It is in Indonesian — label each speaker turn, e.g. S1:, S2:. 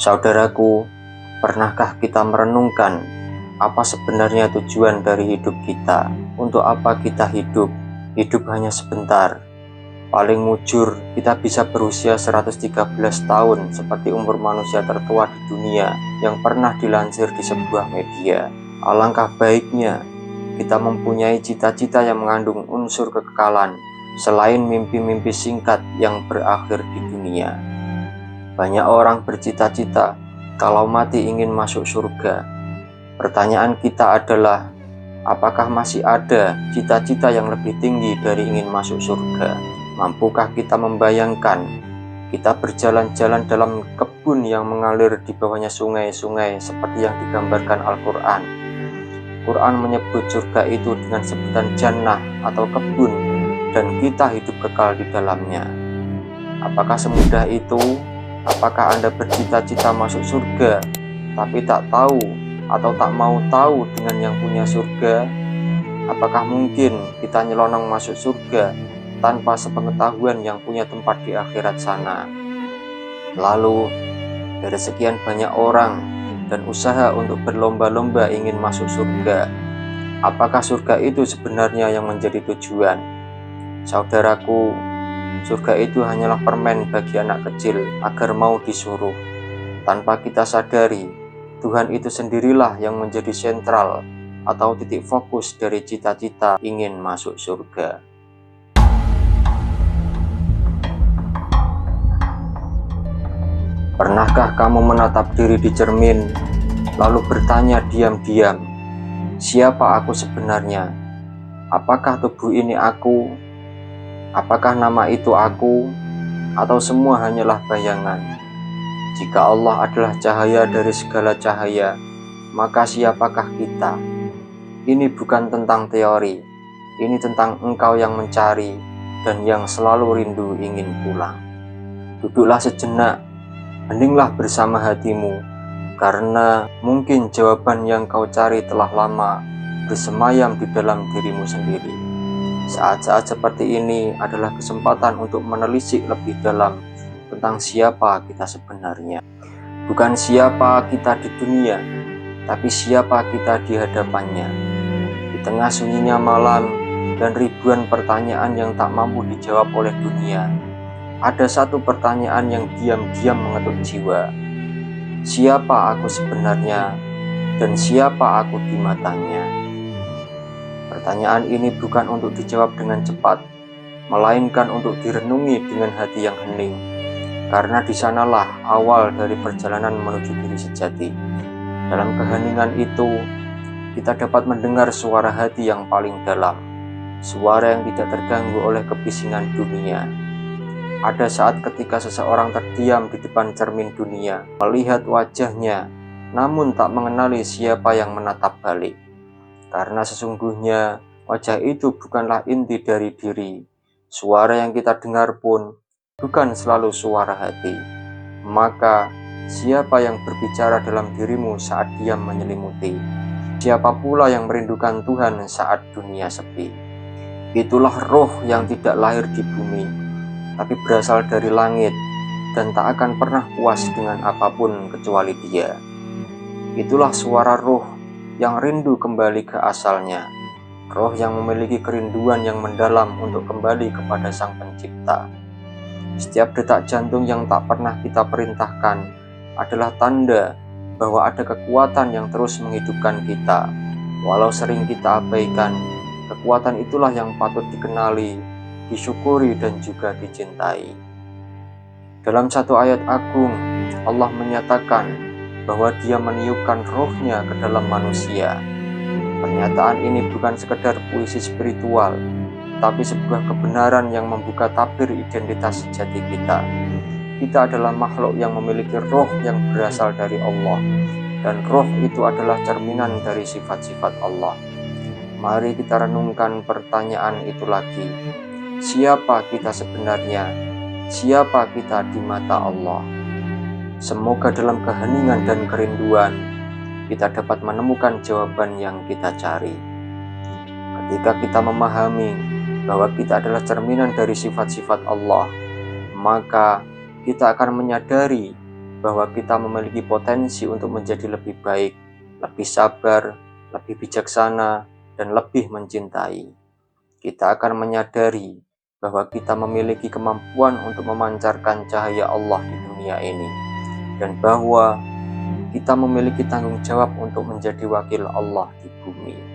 S1: Saudaraku, pernahkah kita merenungkan apa sebenarnya tujuan dari hidup kita? Untuk apa kita hidup? Hidup hanya sebentar. Paling mujur, kita bisa berusia 113 tahun seperti umur manusia tertua di dunia yang pernah dilansir di sebuah media. Alangkah baiknya kita mempunyai cita-cita yang mengandung unsur kekekalan selain mimpi-mimpi singkat yang berakhir di dunia. Banyak orang bercita-cita kalau mati ingin masuk surga. Pertanyaan kita adalah, apakah masih ada cita-cita yang lebih tinggi dari ingin masuk surga? Mampukah kita membayangkan kita berjalan-jalan dalam kebun yang mengalir di bawahnya sungai-sungai seperti yang digambarkan Al-Quran? Quran menyebut surga itu dengan sebutan jannah atau kebun, dan kita hidup kekal di dalamnya. Apakah semudah itu? Apakah Anda bercita-cita masuk surga, tapi tak tahu atau tak mau tahu dengan yang punya surga? Apakah mungkin kita nyelonong masuk surga tanpa sepengetahuan yang punya tempat di akhirat sana? Lalu, dari sekian banyak orang dan usaha untuk berlomba-lomba ingin masuk surga, apakah surga itu sebenarnya yang menjadi tujuan? Saudaraku, surga itu hanyalah permen bagi anak kecil agar mau disuruh. Tanpa kita sadari, Tuhan itu sendirilah yang menjadi sentral atau titik fokus dari cita-cita ingin masuk surga. Pernahkah kamu menatap diri di cermin, lalu bertanya diam-diam, siapa aku sebenarnya? Apakah tubuh ini aku? Apakah nama itu aku, atau semua hanyalah bayangan? Jika Allah adalah cahaya dari segala cahaya, maka siapakah kita? Ini bukan tentang teori, ini tentang engkau yang mencari dan yang selalu rindu ingin pulang. Duduklah sejenak, heninglah bersama hatimu, karena mungkin jawaban yang kau cari telah lama bersemayam di dalam dirimu sendiri. Saat-saat seperti ini adalah kesempatan untuk menelisik lebih dalam tentang siapa kita sebenarnya. Bukan siapa kita di dunia, tapi siapa kita di hadapannya. Di tengah sunyinya malam dan ribuan pertanyaan yang tak mampu dijawab oleh dunia, ada satu pertanyaan yang diam-diam mengetuk jiwa. Siapa aku sebenarnya, dan siapa aku di matanya? Pertanyaan ini bukan untuk dijawab dengan cepat, melainkan untuk direnungi dengan hati yang hening, karena di sanalah awal dari perjalanan menuju diri sejati. Dalam keheningan itu, kita dapat mendengar suara hati yang paling dalam, suara yang tidak terganggu oleh kebisingan dunia. Ada saat ketika seseorang terdiam di depan cermin dunia, melihat wajahnya, namun tak mengenali siapa yang menatap balik. Karena sesungguhnya wajah itu bukanlah inti dari diri. Suara yang kita dengar pun bukan selalu suara hati. Maka siapa yang berbicara dalam dirimu saat diam menyelimuti? Siapa pula yang merindukan Tuhan saat dunia sepi? Itulah roh yang tidak lahir di bumi, tapi berasal dari langit dan tak akan pernah puas dengan apapun kecuali Dia. Itulah suara roh yang rindu kembali ke asalnya, roh yang memiliki kerinduan yang mendalam untuk kembali kepada Sang Pencipta. Setiap detak jantung yang tak pernah kita perintahkan adalah tanda bahwa ada kekuatan yang terus menghidupkan kita. Walau sering kita abaikan, kekuatan itulah yang patut dikenali, disyukuri, dan juga dicintai. Dalam satu ayat agung, Allah menyatakan bahwa Dia meniupkan rohnya ke dalam manusia. Pernyataan ini bukan sekedar puisi spiritual, tapi sebuah kebenaran yang membuka tabir identitas sejati kita. Kita adalah makhluk yang memiliki roh yang berasal dari Allah, dan roh itu adalah cerminan dari sifat-sifat Allah. Mari kita renungkan pertanyaan itu lagi. Siapa kita sebenarnya? Siapa kita di mata Allah? Semoga dalam keheningan dan kerinduan, kita dapat menemukan jawaban yang kita cari. Ketika kita memahami bahwa kita adalah cerminan dari sifat-sifat Allah, maka kita akan menyadari bahwa kita memiliki potensi untuk menjadi lebih baik, lebih sabar, lebih bijaksana, dan lebih mencintai. Kita akan menyadari bahwa kita memiliki kemampuan untuk memancarkan cahaya Allah di dunia ini, dan bahwa kita memiliki tanggung jawab untuk menjadi wakil Allah di bumi.